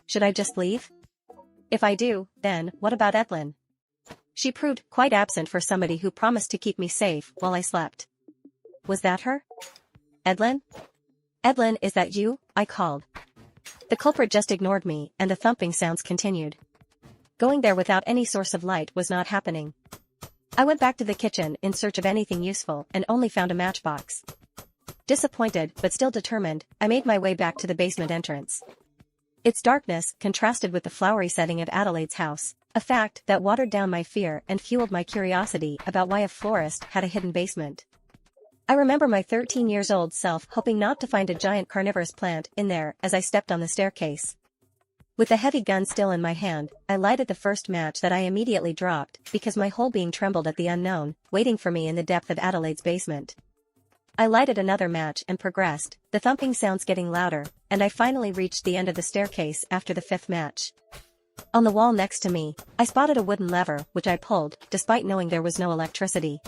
should I just leave? If I do, then, what about Edlynn? She proved quite absent for somebody who promised to keep me safe while I slept. Was that her? Edlynn? Edlynn, is that you? I called. The culprit just ignored me, and the thumping sounds continued. Going there without any source of light was not happening. I went back to the kitchen in search of anything useful and only found a matchbox. Disappointed but still determined, I made my way back to the basement entrance. Its darkness contrasted with the flowery setting of Adelaide's house, a fact that watered down my fear and fueled my curiosity about why a florist had a hidden basement. I remember my 13-year-old self hoping not to find a giant carnivorous plant in there as I stepped on the staircase. With the heavy gun still in my hand, I lighted the first match that I immediately dropped because my whole being trembled at the unknown, waiting for me in the depth of Adelaide's basement. I lighted another match and progressed, the thumping sounds getting louder, and I finally reached the end of the staircase after the fifth match. On the wall next to me, I spotted a wooden lever which I pulled, despite knowing there was no electricity.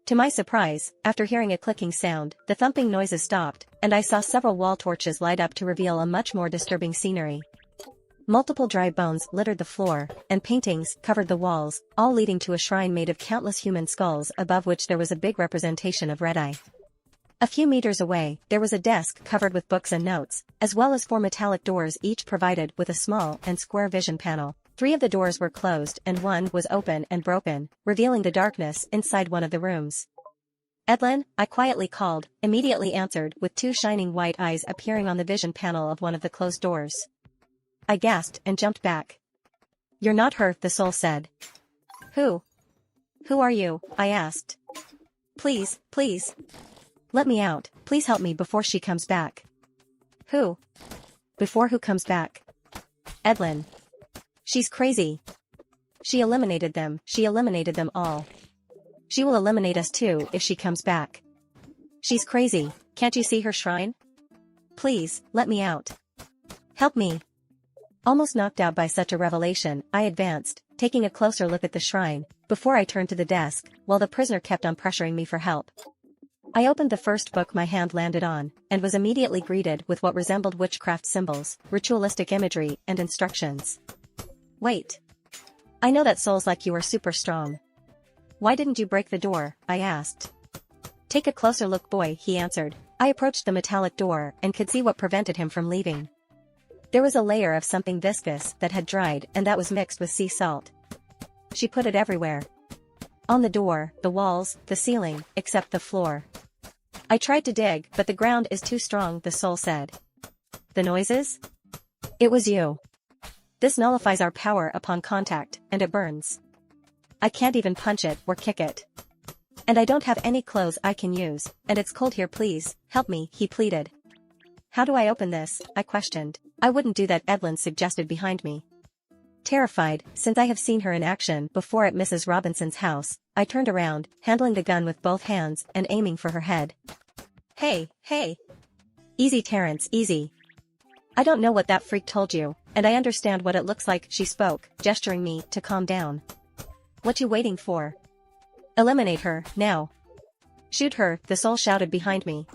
To my surprise, after hearing a clicking sound, the thumping noises stopped, and I saw several wall torches light up to reveal a much more disturbing scenery. Multiple dry bones littered the floor, and paintings covered the walls, all leading to a shrine made of countless human skulls above which there was a big representation of Redeye. A few meters away, there was a desk covered with books and notes, as well as 4 metallic doors each provided with a small and square vision panel. 3 of the doors were closed and 1 was open and broken, revealing the darkness inside one of the rooms. Edlynn, I quietly called, immediately answered with 2 shining white eyes appearing on the vision panel of one of the closed doors. I gasped and jumped back. You're not her, the soul said. Who? Who are you? I asked. Please, please. Let me out, please help me before she comes back. Who? Before who comes back? Edlynn. She's crazy. She eliminated them all. She will eliminate us too if she comes back. She's crazy, can't you see her shrine? Please, let me out. Help me. Almost knocked out by such a revelation, I advanced, taking a closer look at the shrine, before I turned to the desk, while the prisoner kept on pressuring me for help. I opened the first book my hand landed on, and was immediately greeted with what resembled witchcraft symbols, ritualistic imagery, and instructions. Wait. I know that souls like you are super strong. Why didn't you break the door? I asked. Take a closer look, boy, he answered. I approached the metallic door and could see what prevented him from leaving. There was a layer of something viscous that had dried and that was mixed with sea salt. She put it everywhere. On the door, the walls, the ceiling, except the floor. I tried to dig, but the ground is too strong, the soul said. The noises? It was you. This nullifies our power upon contact, and it burns. I can't even punch it or kick it. And I don't have any clothes I can use, and it's cold here, please, help me, he pleaded. How do I open this? I questioned. I wouldn't do that, Edlynn suggested behind me. Terrified, since I have seen her in action before at Mrs. Robinson's house, I turned around, handling the gun with both hands and aiming for her head. Hey, hey. Easy, Terrence, easy. I don't know what that freak told you, and I understand what it looks like, she spoke, gesturing me to calm down. What you waiting for? Eliminate her, now. Shoot her, the soul shouted behind me.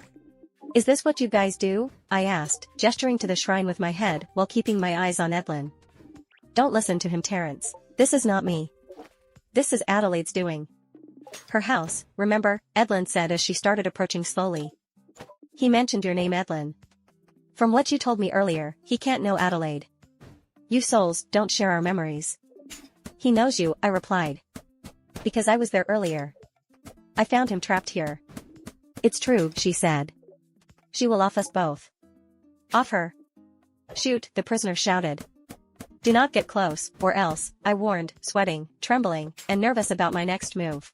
Is this what you guys do? I asked, gesturing to the shrine with my head while keeping my eyes on Edlynn. Don't listen to him, Terrence. This is not me. This is Adelaide's doing. Her house, remember, Edlynn said as she started approaching slowly. He mentioned your name, Edlynn. From what you told me earlier, he can't know Adelaide. You souls don't share our memories. He knows you, I replied. Because I was there earlier. I found him trapped here. It's true, she said. She will off us both. Off her. Shoot, the prisoner shouted. Do not get close, or else, I warned, sweating, trembling, and nervous about my next move.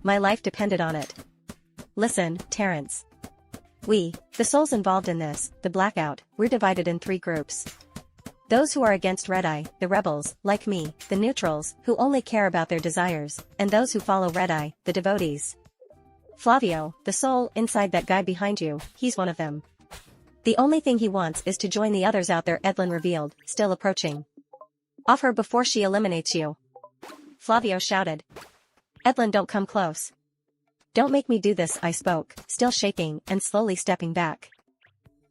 My life depended on it. Listen, Terrence. The souls involved in this, the blackout, we're divided in 3 groups. Those who are against Redeye, the rebels, like me, the neutrals, who only care about their desires, and those who follow Redeye, the devotees. Flavio, the soul inside that guy behind you, he's one of them. The only thing he wants is to join the others out there, Edlynn revealed, still approaching. Off her before she eliminates you. Flavio shouted. Edlynn, don't come close. Don't make me do this, I spoke, still shaking and slowly stepping back.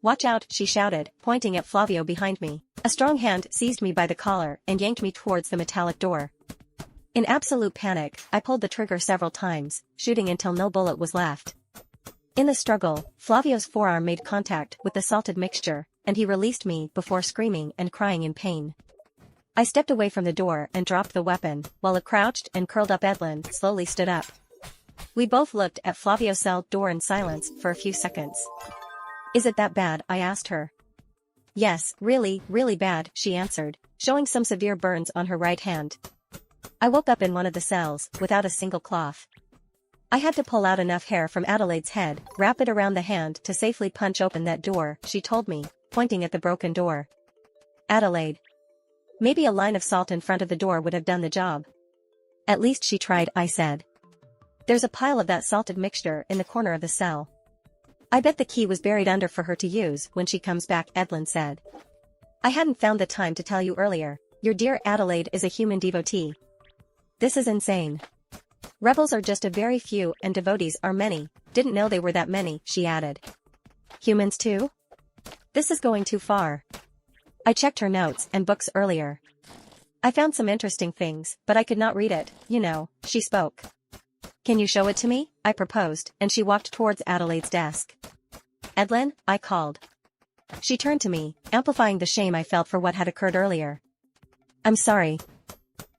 Watch out, she shouted, pointing at Flavio behind me. A strong hand seized me by the collar and yanked me towards the metallic door. In absolute panic, I pulled the trigger several times, shooting until no bullet was left. In the struggle, Flavio's forearm made contact with the salted mixture, and he released me before screaming and crying in pain. I stepped away from the door and dropped the weapon, while a crouched and curled up Edlynn slowly stood up. We both looked at Flavio's cell door in silence for a few seconds. "Is it that bad?" I asked her. "Yes, really, really bad," she answered, showing some severe burns on her right hand. I woke up in one of the cells, without a single cloth. I had to pull out enough hair from Adelaide's head, wrap it around the hand to safely punch open that door, she told me, pointing at the broken door. "Adelaide. Maybe a line of salt in front of the door would have done the job." "At least she tried," I said. "There's a pile of that salted mixture in the corner of the cell. I bet the key was buried under for her to use when she comes back," Edlynn said. "I hadn't found the time to tell you earlier, your dear Adelaide is a human devotee. This is insane. Rebels are just a very few and devotees are many, didn't know they were that many," she added. "Humans too? This is going too far." I checked her notes and books earlier. "I found some interesting things, but I could not read it, you know," she spoke. "Can you show it to me?" I proposed, and she walked towards Adelaide's desk. "Edlynn," I called. She turned to me, amplifying the shame I felt for what had occurred earlier. I'm sorry,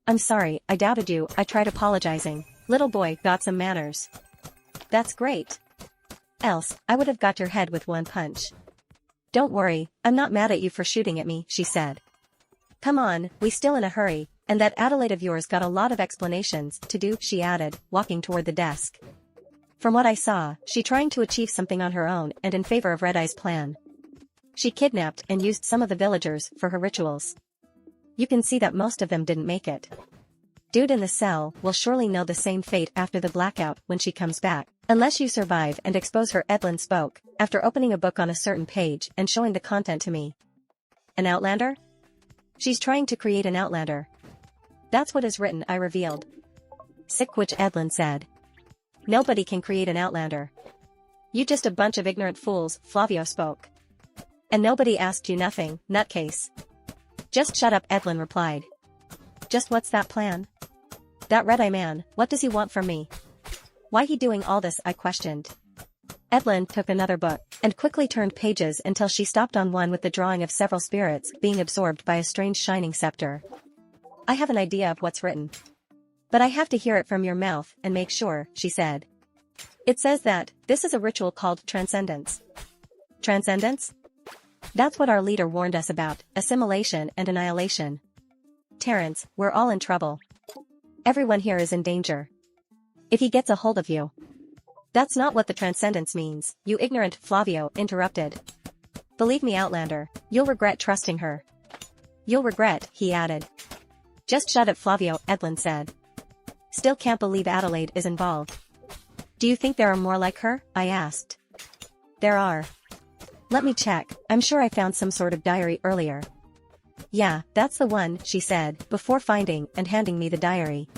I doubted you," I tried apologizing. "Little boy, got some manners." "That's great. Else, I would have got your head with one punch." "Don't worry, I'm not mad at you for shooting at me," she said. "Come on, we still in a hurry, and that Adelaide of yours got a lot of explanations to do," she added, walking toward the desk. From what I saw, she trying to achieve something on her own and in favor of Redeye's plan. She kidnapped and used some of the villagers for her rituals. You can see that most of them didn't make it. Dude in the cell will surely know the same fate after the blackout when she comes back, unless you survive and expose her, Edlynn spoke, after opening a book on a certain page and showing the content to me. "An Outlander? She's trying to create an Outlander. That's what is written," I revealed. "Sick," which Edlynn said. "Nobody can create an Outlander. You just a bunch of ignorant fools," Flavio spoke. "And nobody asked you nothing, nutcase." "Just shut up," Edlynn replied. "Just what's that plan? That Redeye man, what does he want from me? Why he doing all this?" I questioned. Edlynn took another book, and quickly turned pages until she stopped on one with the drawing of several spirits being absorbed by a strange shining scepter. "I have an idea of what's written. But I have to hear it from your mouth and make sure," she said. "It says that this is a ritual called transcendence." Transcendence? That's what our leader warned us about, assimilation and annihilation. Terrence, we're all in trouble. Everyone here is in danger. If he gets a hold of you. "That's not what the transcendence means, you ignorant," Flavio interrupted. "Believe me, Outlander, you'll regret trusting her." "You'll regret," he added. "Just shut it, Flavio," Edlynn said. "Still can't believe Adelaide is involved." "Do you think there are more like her?" I asked. "There are. Let me check, I'm sure I found some sort of diary earlier." "Yeah, that's the one," she said, before finding and handing me the diary.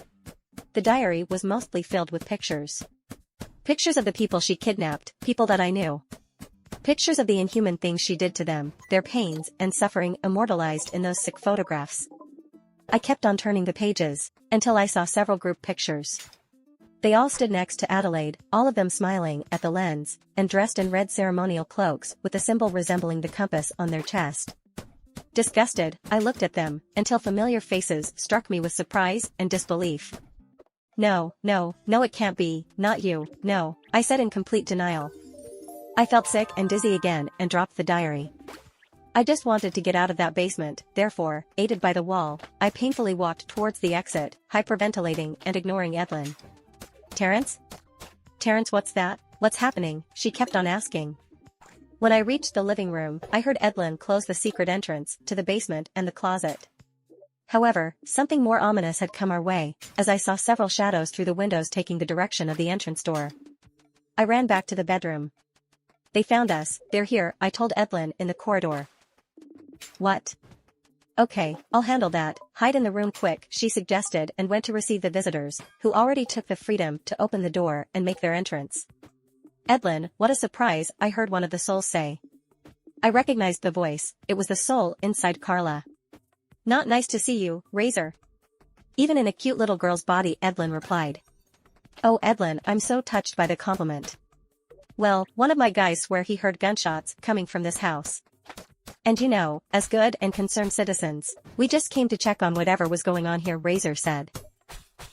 The diary was mostly filled with pictures. Pictures of the people she kidnapped, people that I knew. Pictures of the inhuman things she did to them, their pains and suffering immortalized in those sick photographs. I kept on turning the pages, until I saw several group pictures. They all stood next to Adelaide, all of them smiling at the lens, and dressed in red ceremonial cloaks with a symbol resembling the compass on their chest. Disgusted, I looked at them, until familiar faces struck me with surprise and disbelief. No, it can't be, not you, no," I said in complete denial. I felt sick and dizzy again and dropped the diary. I just wanted to get out of that basement, therefore, aided by the wall, I painfully walked towards the exit, hyperventilating and ignoring Edlynn. "Terrence? Terrence, what's that? What's happening?" she kept on asking. When I reached the living room, I heard Edlynn close the secret entrance to the basement and the closet. However, something more ominous had come our way, as I saw several shadows through the windows taking the direction of the entrance door. I ran back to the bedroom. "They found us, they're here," I told Edlynn in the corridor. "What?" "Okay, I'll handle that, hide in the room quick," she suggested and went to receive the visitors, who already took the freedom to open the door and make their entrance. "Edlynn, what a surprise," I heard one of the souls say. I recognized the voice, it was the soul inside Carla. Not nice to see you, Razor. Even in a cute little girl's body, Edlynn replied. Oh Edlynn, I'm so touched by the compliment. Well, one of my guys swear he heard gunshots coming from this house. And you know, as good and concerned citizens, we just came to check on whatever was going on here, Razor said.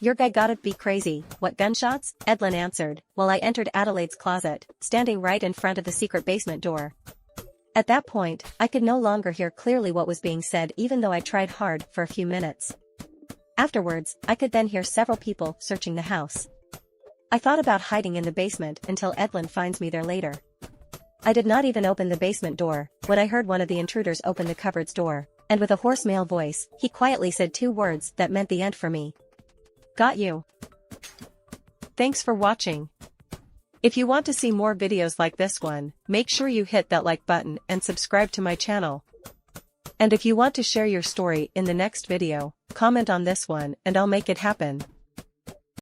Your guy gotta be crazy, what gunshots? Edlynn answered, while I entered Adelaide's closet, standing right in front of the secret basement door. At that point, I could no longer hear clearly what was being said even though I tried hard for a few minutes. Afterwards, I could then hear several people searching the house. I thought about hiding in the basement until Edlynn finds me there later. I did not even open the basement door, when I heard one of the intruders open the cupboard's door, and with a hoarse male voice, he quietly said 2 words that meant the end for me. Got you. Thanks for watching. If you want to see more videos like this one, make sure you hit that like button and subscribe to my channel. And if you want to share your story in the next video, comment on this one and I'll make it happen.